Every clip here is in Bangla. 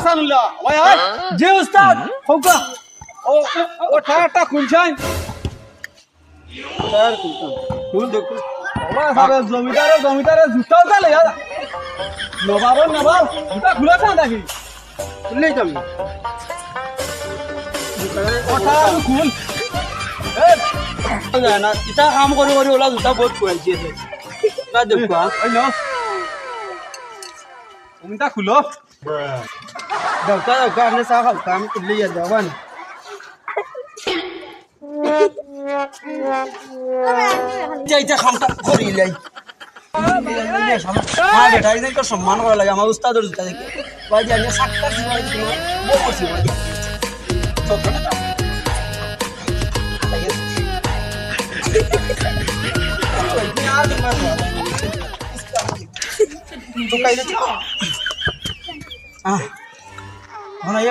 হাসানুল্লাহ ওই আয় জি উস্তাদ হোকা ও টায়ারটা খুলছাই টায়ার খুলতাম খুল দেখো আমার সাথে জমিদারে জুতাও তালে নবাব জুতা খুলে না দেখি খুললেই তো আমি কথা খুল যায় না ইটা কাম কৰি কৰি ওলা জোতা বহুত খুৱাইছে না দেখুৱা ওই ন তুমিটা খুলো দেউতা দেউতা আপনি চাহ খাওক কাম খুললেই আছে যাবান যাইতে কামটা করিলাই আমার বেটারিদেরকে সম্মান করা লাগে আমার উস্তাদের জুতা দেখে ভাই জানি সাতটা সময় বউ করছি ভাই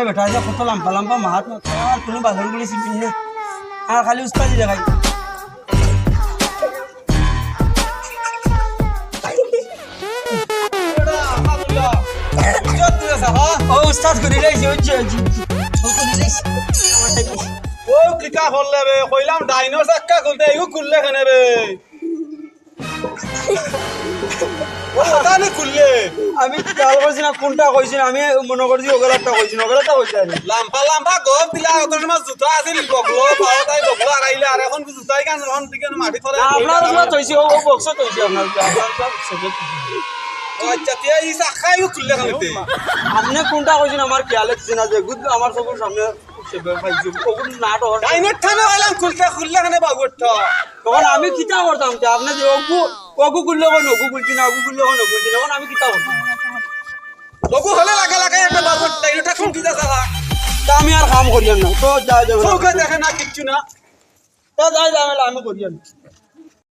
বেটা কত লাম্পা লাম্পা মাহাত আর কোনো বাজার গুলি চিনি না আর খালি উস্তাদি দেখাই ও উস্তাদ করে লাইছে ও কিটা করলে রে কইলাম ডাইনো চাক্কা খুলতে এগু খুললে কেন রে ও কথা নি খুললে আমি খেয়াল করছি না কোনটা কইছি আমি মনে করছি ওগেলাটা কইছি লাম্পা লাম্পা গপ দিলা অত সময় জুতা আছিল বগলো পাও তাই বগলো আড়াইলে আর এখন জুতাই কান এখন দিকে মাটি ফলে আপনার জন্য তৈছি ও বক্স তৈছি আপনার আচ্ছা তে ই চাক্কাই খুললে কেন আপনি কোনটা কইছেন আমার খেয়াল আছে না যে গুড আমার সবুর সামনে ডাইনোর থানে কইলাম খুললে কেন বাগুরটা তখন আমি কিতা করতাম যে আপনি যে অগু গুললে কোন অগু গুলছি না অগু গুললে কোন অগু গুলছি তখন আমি কিতা করতাম লগু হলে লাগা লাগা একটা বাগুর ডাইনোটা শুনতি যা যা তা আমি আর কাম করিয়াম না তো যা যাবে চৌকে দেখে না কিচ্ছু না তা যাই যাবে আমি করিয়াম